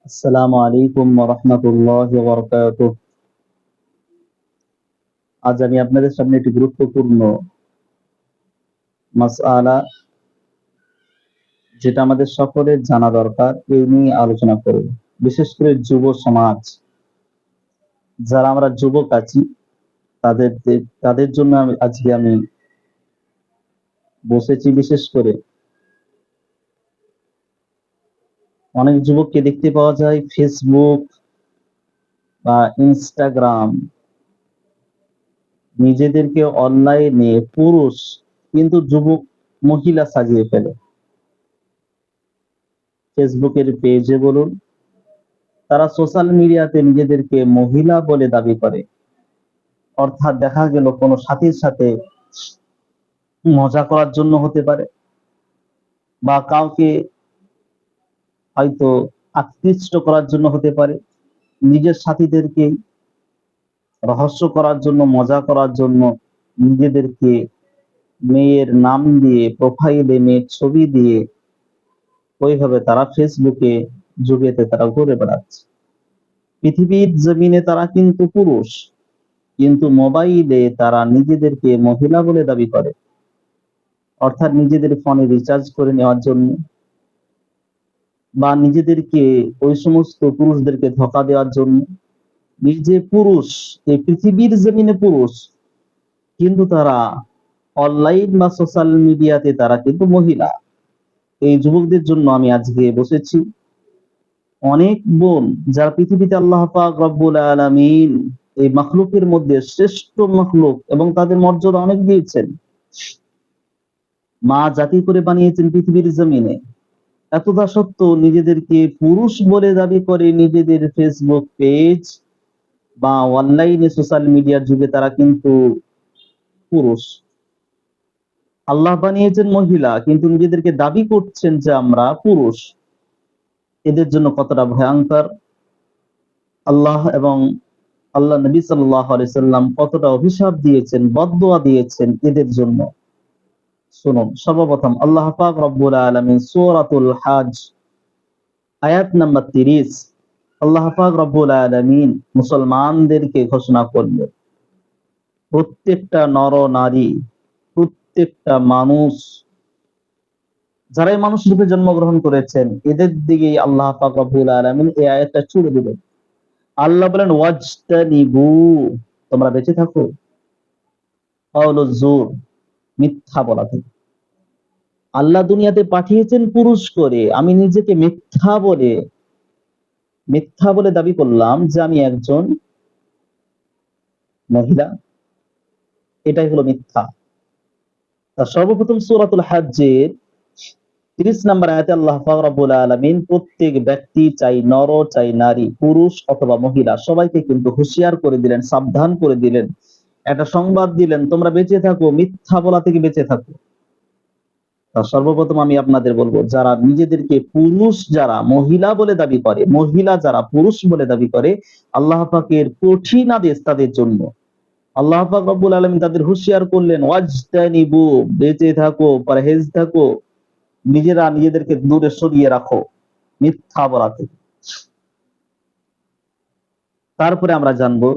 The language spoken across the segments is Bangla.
আসসালামু আলাইকুম ওয়া রাহমাতুল্লাহি ওয়া বারাকাতুহু। আজ আমি আপনাদের সামনে একটি গুরুত্বপূর্ণ মাসআলা, যেটা আমাদের সকলের জানা দরকার, এই নিয়ে আলোচনা করব। বিশেষ করে যুব সমাজ, যারা আমরা যুবক আছি, তাদের তাদের জন্য আজকে আমি বসেছি। বিশেষ করে অনেক যুবককে দেখতে পাওয়া যায় ফেসবুক বা ইনস্টাগ্রাম, নিজেদেরকে অনলাইনে পুরুষ কিন্তু যুবক মহিলা সাজিয়ে ফেলে। ফেসবুকের পেজে বলুন, তারা সোশ্যাল মিডিয়াতে নিজেদেরকে মহিলা বলে দাবি করে। অর্থাৎ দেখা গেল কোনো সাথীর সাথে মজা করার জন্য হতে পারে, বা কাউকে হয়তো আকৃষ্ট করার জন্য হতে পারে, নিজের সাথীদেরকে রহস্য করার জন্য, মজা করার জন্য নিজেদেরকে মেয়ের নাম দিয়ে, প্রোফাইলে মেয়ের ছবি দিয়ে ওইভাবে তারা ফেসবুকে যুগেতে তারা ঘুরে বেড়াচ্ছে। পৃথিবীর জমিনে তারা কিন্তু পুরুষ, কিন্তু মোবাইলে তারা নিজেদেরকে মহিলা বলে দাবি করে। অর্থাৎ নিজেদের ফোনে রিচার্জ করে নেওয়ার জন্য, বা নিজেদেরকে ওই সমস্ত পুরুষদেরকে ধোঁকা দেওয়ার জন্য, নিজে পুরুষ, এই পৃথিবীর জমিনে পুরুষ, কিন্তু তারা অনলাইন বা সোশ্যাল মিডিয়াতে তারা কিন্তু মহিলা। এই যুবকদের জন্য আমি আজকে বসেছি। অনেক বোন যারা পৃথিবীতে আল্লাহ পাক রব্বুল আলামিন এই মাখলুকের মধ্যে শ্রেষ্ঠ মাখলুক এবং তাদের মর্যাদা অনেক দিয়েছেন, মা জাতি করে বানিয়েছেন পৃথিবীর জমিনে, এতটা সত্ত্বেও নিজেদেরকে পুরুষ বলে দাবি করে নিজেদের ফেসবুক পেজ বা অনলাইনে সোশ্যাল মিডিয়ার যুগে তারা কিন্তু পুরুষ। আল্লাহ বানিয়েছেন মহিলা, কিন্তু নিজেদেরকে দাবি করছেন যে আমরা পুরুষ। এদের জন্য কতটা ভয়ঙ্কর, আল্লাহ এবং আল্লাহ নবী সাল্লাল্লাহু আলাইহি সাল্লাম কতটা অভিশাপ দিয়েছেন, বদদোয়া দিয়েছেন এদের জন্য। শুনুন, সর্বপ্রথম আল্লাহ পাক রব্বুল আলামিন সূরাতুল হজ আয়াত নাম্বার 30, আল্লাহ পাক রব্বুল আলামিন মুসলমানদেরকে ঘোষণা করলেন, প্রত্যেকটা নর নারী, প্রত্যেকটা মানুষ, যারাই মানুষ রূপে জন্মগ্রহণ করেছেন, এদের দিকেই আল্লাহ পাক রব্বুল আলামিন এই আয়াতটা ছুড়ে দিলেন। আল্লাহ বলেন ওয়াজতানিবু, তোমরা বেঁচে থাকো কাউলুজ জুর, মিথ্যা বলা থেকে। আল্লাহ দুনিয়াতে পাঠিয়েছেন পুরুষ করে, আমি নিজেকে মিথ্যা বলে দাবি করলাম যে আমি একজন মহিলা, এটাই হলো মিথ্যা। সর্বপ্রথম সূরাতুল হজ্জের 30 নম্বর আয়াতে আল্লাহ পাক রব্বুল আলামিন প্রত্যেক ব্যক্তি, চাই নর চাই নারী, পুরুষ অথবা মহিলা, সবাইকে কিন্তু হুঁশিয়ার করে দিলেন, সাবধান করে দিলেন, একটা সংবাদ দিলেন, তোমরা বেঁচে থাকো, মিথ্যা বলা থেকে বেঁচে থাকো। সর্বপ্রথম আমি আপনাদের বলবো, যারা নিজেদেরকে পুরুষ, যারা মহিলা বলে দাবি করে, মহিলা যারা পুরুষ বলে দাবি করে, আল্লাহ পাকের কঠিন আদেশ তাদের জন্য। আল্লাহ পাক রব্বুল আলামিন তাদের হুঁশিয়ার করলেন, ওয়াজতানিবু, বেঁচে থাকো, পরহেজ থাকো, নিজেরা নিজেদেরকে দূরে সরিয়ে রাখো মিথ্যা বলা থেকে। তারপরে আমরা জানবো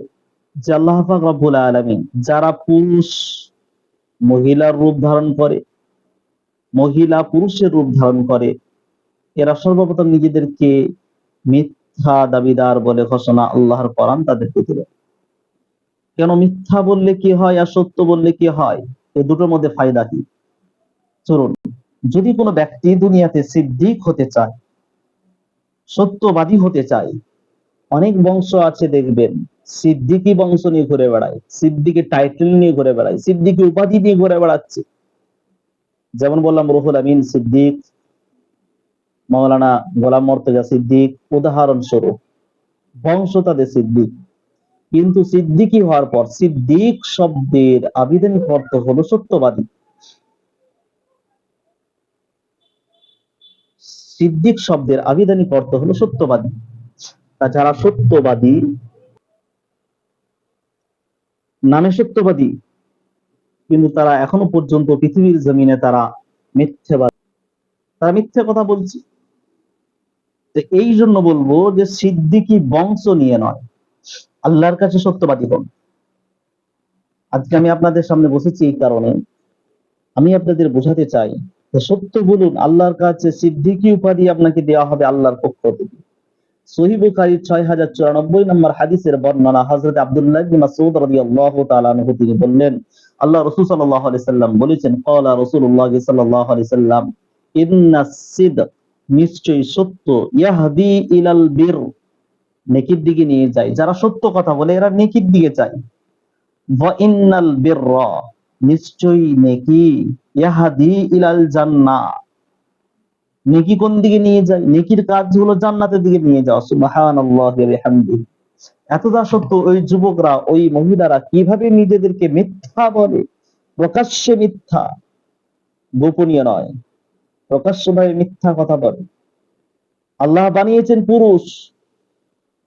যে আল্লাহ পাক রব্বুল আলামিন যারা পুরুষ মহিলার রূপ ধারণ করে, মহিলা পুরুষের রূপ ধারণ করে, এরা সর্বপ্রথম নিজেদেরকে মিথ্যা দাবিদার বলে ঘোষণা আল্লাহর কোরআন তাদেরকে দিলেন। কেন মিথ্যা বললে কি হয় আর সত্য বললে কি হয়, এই দুটোর মধ্যে ফায়দা কি? চলুন, যদি কোনো ব্যক্তি দুনিয়াতে সিদ্দিক হতে চায়, সত্যবাদী হতে চায়, অনেক বংশ আছে দেখবেন সিদ্দিকী বংশ নিয়ে ঘুরে বেড়ায়, সিদ্দিকের টাইটেল নিয়ে ঘুরে বেড়ায়, সিদ্দিকী উপাধি নিয়ে ঘুরে বেড়াচ্ছে। যেমন বললাম রুহুল আমিন সিদ্দিক, মাওলানা গোলাম মর্তজা সিদ্দিক, উদাহরণস্বরূপ বংশ তাদের সিদ্দিক। কিন্তু সিদ্দিকী হওয়ার পর সিদ্দিক শব্দের আবিধানিক অর্থ হলো সত্যবাদী। সিদ্দিক শব্দের আবিধানিক অর্থ হলো সত্যবাদী। যারা সত্যবাদী, নামে সত্যবাদী, কিন্তু তারা এখনো পর্যন্ত পৃথিবীর জমিনে তারা মিথ্যাবাদী, তারা মিথ্যা কথা বলছে। তো এই জন্য বলবো যে সিদ্দিকী বংশ নিয়ে নয়, আল্লাহর কাছে সত্যবাদী হন। আজকে আমি আপনাদের সামনে বসেছি এই কারণে, আমি আপনাদের বোঝাতে চাই যে সত্য বলুন, আল্লাহর কাছে সিদ্দিকী উপাধি আপনাকে দেওয়া হবে আল্লাহর পক্ষ থেকে। সহিহ বুখারীর 6094 নম্বর হাদিসের বর্ণনা, হযরত আব্দুল্লাহ ইবনে মাসউদ রাদিয়াল্লাহু তাআলা আনহু তিনি বললেন, আল্লাহ রাসূল সাল্লাল্লাহু আলাইহি সাল্লাম বলেছেন, ক্বালা রাসূলুল্লাহ সাল্লাল্লাহু আলাইহি সাল্লাম, ইন্নাস সিদক, নিশ্চয়ই সত্য, ইয়াহদি ইলাল বির, নেকির দিকে নিয়ে যায়। যারা সত্য কথা বলে এরা নেকির দিকে যায়। ওয়া ইন্নাল বিররা, নিশ্চয়ই নেকি, ইয়াহদি ইলাল জান্নাহ, নেকি কোন দিকে নিয়ে যায়? নেকির কাজ হলো জান্নাতের দিকে নিয়ে যাওয়া। সুবহানাল্লাহি ওয়া বিহামদিহি। এতটা সত্য, ওই যুবকরা, ওই মহিলারা কিভাবে নিজেদেরকে মিথ্যা বলে, প্রকাশ্যে মিথ্যা, গোপনীয় নয়, প্রকাশ্যভাবে মিথ্যা কথা বলে। আল্লাহ বানিয়েছেন পুরুষ,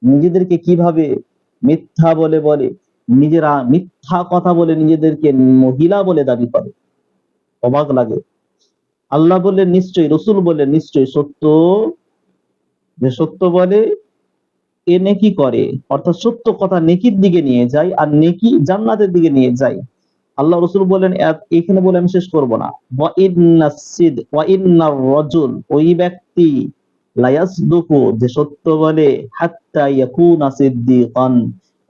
নিজেদেরকে কিভাবে মিথ্যা বলে বলে, নিজেরা মিথ্যা কথা বলে নিজেদেরকে মহিলা বলে দাবি করে, অবাক লাগে। আল্লাহ বললেন নিশ্চয়ই, রসুল বললেন নিশ্চয়ই সত্য, যে সত্য বলে এ নেকি করে, অর্থাৎ সত্য কথা নেকির দিকে নিয়ে যায়, আর নেকি জান্নাতের দিকে নিয়ে যায়। আল্লাহ রসুল বলেন, এখানে বলে আমি শেষ করব না, ওই ব্যক্তি লায়াসদুকু, যে সত্য বলে, হাত্তা ইয়াকুনা সিদ্দিকান,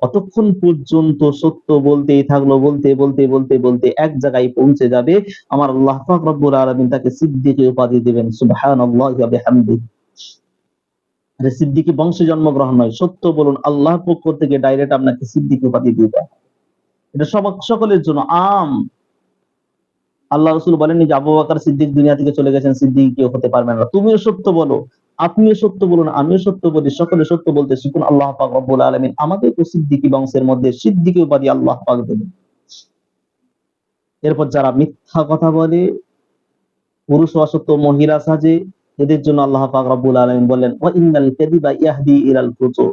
অতক্ষণ পর্যন্ত সত্য বলতেই থাকলো, বলতে বলতে বলতে বলতে এক জায়গায় পৌঁছে যাবে, আমার আল্লাহ পাক রব্বুল আলামিন তাকে সিদ্দিকী উপাধি দিবেন। সুবহানাল্লাহি ওয়া বিহামদিহি। সিদ্দিকী বংশে জন্মগ্রহণ নয়, সত্য বলুন, আল্লাহর পক্ষ থেকে ডাইরেক্ট আপনাকে সিদ্দিকী উপাধি দিবে। এটা সকলের জন্য আম। আল্লাহ রাসূল বলেননি যে আবু বকর সিদ্দিক দুনিয়া থেকে চলে গেছেন, সিদ্দিকী কেউ হতে পারবে না। তুমিও সত্য বলো, আপনিও সত্য বলুন, আমিও সত্য বলি, সকলে সত্য বলতে শিখুন। আল্লাহ পাক রব্বুল আলামিন আমাদেরকে সিদ্দিকী বংশের মধ্যে সিদ্দিকী উপাধি আল্লাহ পাক দেবেন। এরপর যারা মিথ্যা কথা বলে, পুরুষ অসত্য, মহিলা সাজে, এদের জন্য আল্লাহ পাক রব্বুল আলামিন বলেন, ওয়া ইন্নাল কাযিবা ইয়াহদি ইলাল ফুজুর,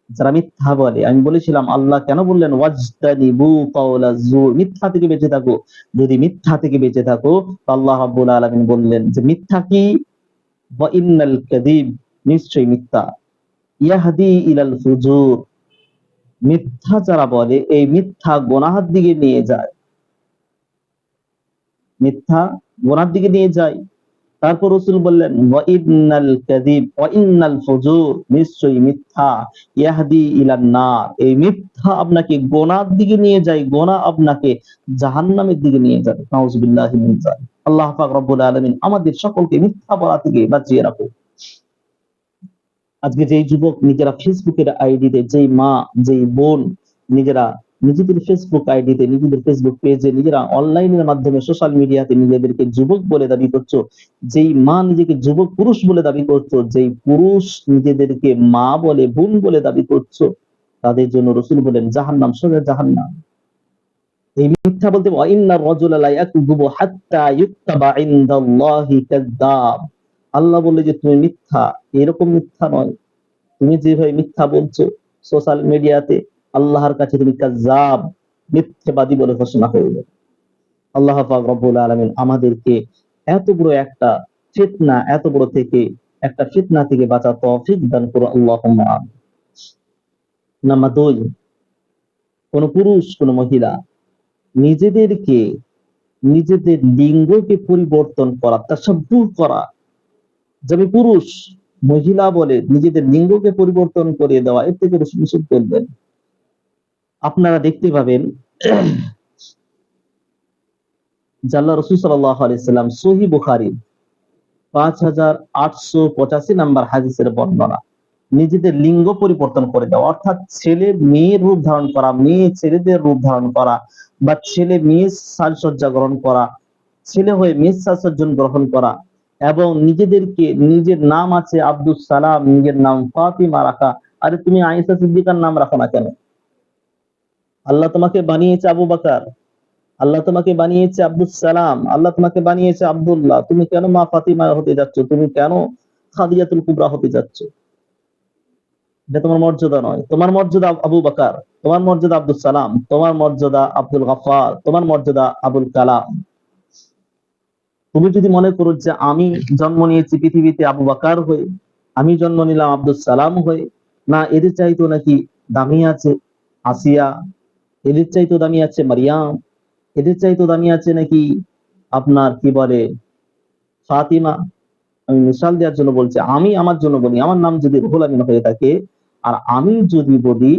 যারা মিথ্যা বলে। আমি বলেছিলাম আল্লাহ কেন বললেন ওয়াজতানিবু কাওলা যুর, মিথ্যা থেকে বেঁচে থাকো। যদি মিথ্যা থেকে বেঁচে থাকো, তো আল্লাহ রাব্বুল আলামিন বললেন যে মিথ্যা কি, ওয়া ইন্নাল কাযিব, নিশ্চয়ই মিথ্যা, ইয়াহদি ইলাল ফুজুর, মিথ্যা যারা বলে এই মিথ্যা গুনাহের দিকে নিয়ে যায়, মিথ্যা গুনাহের দিকে নিয়ে যায়। তারপর রাসূল বললেন ওয়া ইন্নাল কাযিব ওয়া ইন্নাল ফুজুর, নিশ্চয়ই মিথ্যা, ইয়াহদি ইলান নার, এই মিথ্যা আপনাকে গোনার দিকে নিয়ে যায়, গোনা আপনাকে জাহান্নামের দিকে নিয়ে যাবে। নাউযুবিল্লাহি মিন যালিক। আল্লাহ পাক রব্বুল আলামিন আমাদের সকলকে মিথ্যা বলা থেকে বাঁচিয়ে রাখুন। আজকে যেই যুবক নিজেরা ফেসবুকের আইডিতে, যেই মা, যেই বোন নিজেরা নিজেদের ফেসবুক আইডিতে, নিজেদের ফেসবুক পেজে, নিজেরা অনলাইনের মাধ্যমে সোশ্যাল মিডিয়াতে নিজেদেরকে যুবক বলে দাবি করছো, যেই মা নিজেকে যুবক পুরুষ বলে দাবি করছো, যেই পুরুষ নিজেদেরকে মা বলে, বোন বলে দাবি করছো, তাদের জন্য রাসূল বলেন জাহান্নাম, সোজা জাহান্নাম। এই মিথ্যা বলতে ওয়াইন্নার রাজুলা লা ইয়াকযুবু হাত্তা ইউকতাবা ইনদাল্লাহি কাযযাব, আল্লাহ বলে যে তুমি মিথ্যা, এরকম মিথ্যা নয়, তুমি যেভাবে মিথ্যা বলছো সোশ্যাল মিডিয়াতে, আল্লাহর কাছে তুমি কাযযাব, মিথ্যাবাদী বলে ঘোষণা হয়ে যাবে। আল্লাহ পাক রব্বুল আলামিন আমাদেরকে এত বড় একটা ফিতনা, এত বড় থেকে একটা ফিতনা থেকে বাঁচার তৌফিক দান করো, আল্লাহুম্মা আমিন। নাম্বার 2, কোন পুরুষ, কোন মহিলা নিজেদেরকে, নিজেদের লিঙ্গকে পরিবর্তন করা, তাসাব্বুহ করা, যাবে পুরুষ মহিলা বলে নিজেদের লিঙ্গকে পরিবর্তন করে দেওয়া, এর থেকে রাসূল নিষেধ করবেন। আপনারা দেখতে পাবেন আল্লাহ রাসূল সাল্লাল্লাহু আলাইহি সাল্লাম সহিহ বুখারী 5885 নাম্বার হাদিসের বর্ণনা, নিজেদের লিঙ্গ পরিবর্তন করে দেওয়া, অর্থাৎ ছেলে মেয়ের রূপ ধারণ করা, মেয়ে ছেলেদের রূপ ধারণ করা, বা ছেলে মেয়ের সাজসজ্জা গ্রহণ করা, ছেলে হয়ে মেয়ের সাজসজ্জা গ্রহণ করা, এবং নিজেদেরকে, নিজের নাম আছে আব্দুস সালাম, নিজের নাম ফাতিমা রাখা। আরে তুমি আয়েশা সিদ্দিকার নাম রাখো না কেন? আল্লাহ তোমাকে বানিয়েছে আবু বকর, আল্লাহ তোমাকে বানিয়েছে আব্দুস সালাম, আল্লাহ তোমাকে বানিয়েছে আব্দুল্লাহ, তুমি কেন মা ফাতিমা হতে যাচ্ছ? তুমি কেন খাদিজাতুল কুবরা হতে যাচ্ছ? এটা তোমার মর্যাদা নয়। তোমার মর্যাদা আবু বকর, তোমার মর্যাদা আব্দুস সালাম, তোমার মর্যাদা আব্দুল গফফার, তোমার মর্যাদা আবুল কালাম। তুমি যদি মনে করো যে আমি জন্ম নিয়েছি পৃথিবীতে আবু বকর হয়ে, আমি জন্ম নিলাম আব্দুল সালাম হয়ে, না এদের চাইতো নাকি দামি আছে আসিয়া, এদের চাইতো দামি আছে মারিয়াম, এদের চাইতো দামি আছে নাকি আপনার কি বলে ফাতিমা। আমি মিসাল দেওয়ার জন্য বলছি, আমি আমার জন্য বলি, আমার নাম যদি রুহুল আমিন হয়ে থাকে আর আমি যদি বলি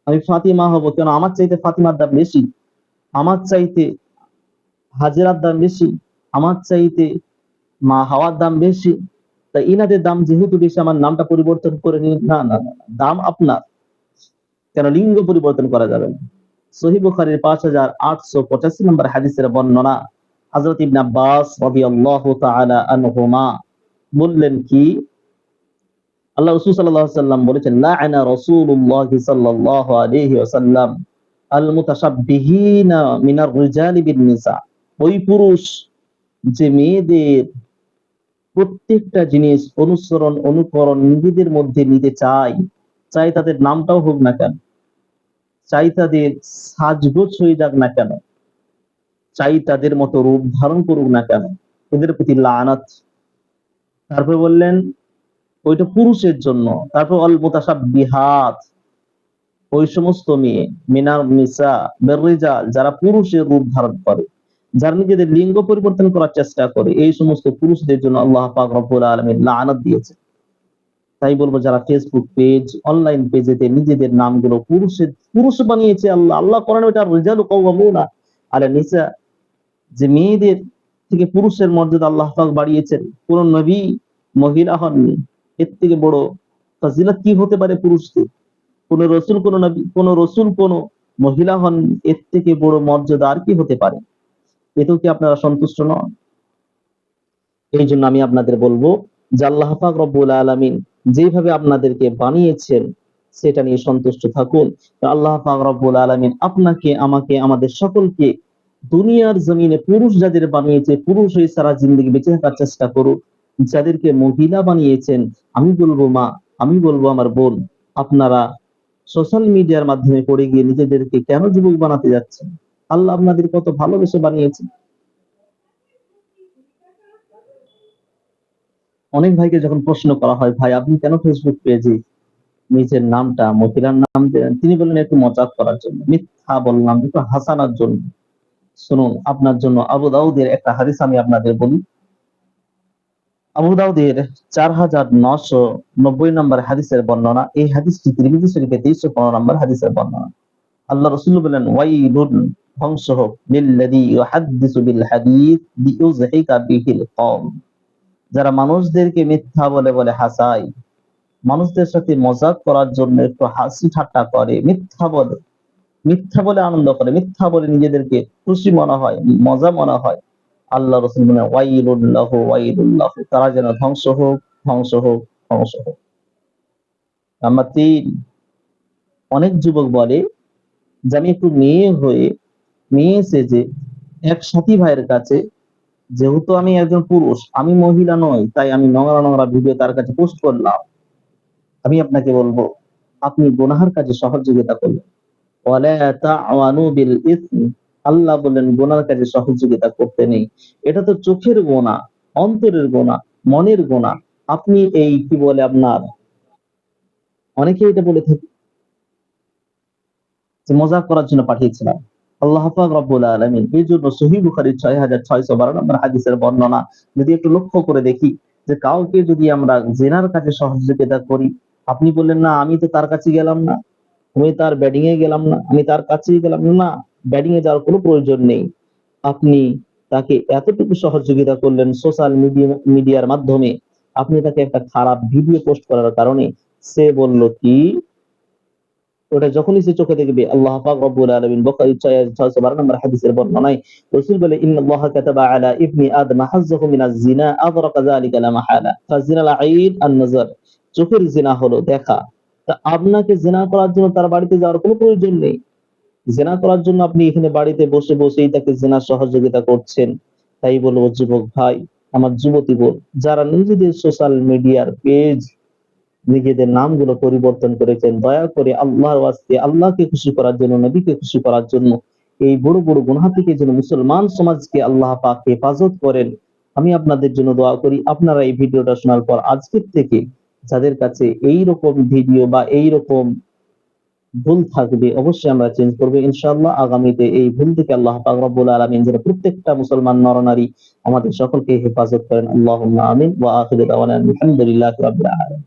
আমি ফাতিমা হব, কেন আমার চাইতে ফাতিমার দাম বেশি, আমার চাইতে হাজেরার দাম বেশি, আমার চাইতে মা হাওয়ার দাম বেশি, তাই ইনাদের দাম যেহেতু বেশি আমার নামটা পরিবর্তন করে নিন। না না না, দাম আপনার, কেন লিঙ্গ পরিবর্তন করা যাবে না। সহিহ বুখারীর 5885 নম্বর হাদিসের বর্ণনা, হযরত ইবনে আব্বাস রাদিয়াল্লাহু তাআলা আনহুমা বললেন কি, আল্লাহ রাসূল সাল্লাল্লাহু আলাইহি ওয়াসাল্লাম বলেছেন, লা'আনা রাসূলুল্লাহ সাল্লাল্লাহু আলাইহি ওয়াসাল্লাম আল মুতাশাব্বিহিনা মিনার রিজালি বিন নিসা, ওই পুরুষ যে মেয়েদের প্রত্যেকটা জিনিস অনুসরণ অনুকরণ নিজেদের মধ্যে নিতে চায়, চাই তাদের নামটাও হোক না কেন, চাই তাদের সাজগোজ হয়ে যাক না কেন, চাই তাদের মতো রূপ ধারণ করুক না কেন, এদের প্রতি লানাত। তারপর বললেন ওইটা পুরুষের জন্য। তারপর অল মুতাশাব্বিহাত, ওই সমস্ত মেয়ে, মিনার নিসা বিররিজাল, যারা পুরুষের রূপ ধারণ করে, যারা নিজেদের লিঙ্গ পরিবর্তন করার চেষ্টা করে, এই সমস্ত পুরুষদের জন্য আল্লাহ পাক রব্বুল আলামিন লানাত দিয়েছে। তাই বলবো, যারা ফেসবুক পেজ অনলাইন পেজেতে নিজেদের নামগুলো পুরুষ বানিয়েছে আল্লাহ, আল্লাহ কোরআনে এটা রিজালু কাওয়ামুনা আলা নিসা, যে মেয়েদের থেকে পুরুষের মর্যাদা আল্লাহ পাক বাড়িয়েছেন, কোন নবী মহিলা হননি। এর থেকে বড় ফজিলত কি হতে পারে পুরুষদের? কোন রসুল কোন নবী কোন রসুল কোন মহিলা হন, এর থেকে বড় মর্যাদা আর কি হতে পারে? এতেও কি আপনারা সন্তুষ্ট নন? এই জন্য আমি আপনাদের বলবো যে আল্লাহ পাক রব্বুল আলামিন যেভাবে আপনাদেরকে বানিয়েছেন সেটা নিয়ে সন্তুষ্ট থাকুন। আল্লাহ পাক রব্বুল আলামিন আপনাকে, আমাকে, আমাদের সকলকে দুনিয়ার জমিনে পুরুষ যাদের বানিয়েছে, পুরুষ হয়ে সারা জিন্দগি বেঁচে থাকার চেষ্টা করুক। যাদেরকে মহিলা বানিয়েছেন, আমি বলবো মা, আমি বলবো আমার বোন, আপনারা সোশ্যাল মিডিয়ার মাধ্যমে পড়ে গিয়ে নিজেদেরকে কেন যুবক বানাতে যাচ্ছেন? আল্লাহ আপনাদের কত ভালোবেসে বানিয়েছেন। অনেক ভাইকে যখন প্রশ্ন করা হয়, ভাই আপনি কেন ফেসবুক পেজে নিজের নামটা মহিলার নাম দেন, তিনি বললেন একটু মজাক করার জন্য। মিথ্যা বললাম, একটু হাসানোর জন্য। শুনুন, আপনার জন্য আবু দাউদের একটা হাদিস আমি আপনাদের বলি। আবু দাউদের 4990 নম্বর হাদিসের বর্ণনা। এই হাদিসটি তিরমিজি শরীফে 315 নম্বর হাদিসের বর্ণনা। আল্লাহ রাসূল বলেন, ওয়াইলুন, ধ্বংস হোক, লিল্লাযী ইউহাদ্দিসু বিল হাদীস লিইউযহিকা বিহিল কওম, যারা মানুষদেরকে মিথ্যা বলে বলে হাসায়, মানুষদের সাথে মজাক করার জন্য একটু হাসি ঠাট্টা করে, মিথ্যা বলে আনন্দ করে, মিথ্যা বলে নিজেদেরকে খুশি মনে হয়, মজা মনে হয়। আল্লাহ রাসূল বলেন, ওয়াইলুল্লাহু ওয়াইলুল্লাহু, তারা যেন ধ্বংস হোক, ধ্বংস হোক, ধ্বংস হোক। নাম্বার 3, অনেক যুবক বলে যে আমি একটু মেয়ে সেজে এক সাথী ভাইয়ের কাছে, যেহেতু আমি একজন পুরুষ, আমি মহিলা নই, তাই আমি নোংরা নোংরা ভিডিও তার কাছে পোস্ট করলাম। আমি আপনাকে বলবো, আপনি গুনাহের কাজে সহযোগিতা করলেন। ওয়ালা তা'ওয়ানু বিল ইসমি, আল্লাহ বলেন গুনার কাজে সহযোগিতা করতে নেই। এটা তো চোখের গোনা, অন্তরের গোনা, মনের গোনা। আপনি এই কি বলে আপনার, অনেকে এটা বলে থাকে যে মজাক করার জন্য পাঠিয়েছিলাম। আল্লাহ পাক রব্বুল আলামিন এই জন্য সহিহ বুখারীর 6612 নম্বর হাদিসের বর্ণনা যদি একটু লক্ষ্য করে দেখি, যে কাউকে যদি আমরা জিনার কাজে সহযোগিতা করি, আপনি বললেন না আমি তো তার কাছে গেলাম না, আমি তার ব্যাটিং এ গেলাম না, আমি তার কাছেই গেলাম না, ব্যাটিং এ যাওয়ার কোনো প্রয়োজন নেই। আপনি তাকে এতটুকু সহযোগিতা করলেন সোশ্যাল মিডিয়ার মাধ্যমে, আপনি তাকে একটা খারাপ ভিডিও পোস্ট করার কারণে সে বলল কি, ওটা যখনই সে চোখে দেখবে, আল্লাহ পাক রব্বুল আলামিন বুখারী 612 নম্বর হাদিসের বর্ণনায় রাসূল বলে, ইন্নাল্লাহা কাতাবা আলা ইবনি আদম হাজ্জাহু মিনাজ জিনা আদরাকা যালিকা লা মাহালা, ফাজিনাল আইন আন-নাজর, চোখের জিনা হলো দেখা। তা আপনাকে জিনা করার জন্য তার বাড়িতে যাওয়ার কোনো প্রয়োজন নেই। জিনা করার জন্য আপনি এখানে বাড়িতে বসে বসেই তাকে জিনার সহযোগিতা করছেন। তাই বলবো যুবক ভাই, আমার যুবতী বোন, যারা নিজেদের সোশ্যাল মিডিয়ার পেজ নিজেদের নামগুলো পরিবর্তন করেছেন, দয়া করে আল্লাহর ওয়াস্তে, আল্লাহকে খুশি করার জন্য, নবীকে খুশি করার জন্য এই বড় বড় গুনাহ থেকে যেন মুসলমান সমাজকে আল্লাহ পাক হেফাজত করেন, আমি আপনাদের জন্য দোয়া করি আপনারা এই ভিডিওটা শোনার পর আজকের থেকে যাদের কাছে এইরকম ভিডিও বা এইরকম ভুল থাকবে অবশ্যই আমরা চেঞ্জ করবো ইনশাআল্লাহ। আগামীতে এই ভুল থেকে আল্লাহ পাক রব্বুল আলামিন যেন প্রত্যেকটা মুসলমান নরনারী আমাদের সকলকে হেফাজত করেন। আল্লাহুম্মা আমিন ওয়া আখিরু দাওয়ানা আলহামদুলিল্লাহি রাব্বিল আলামিন।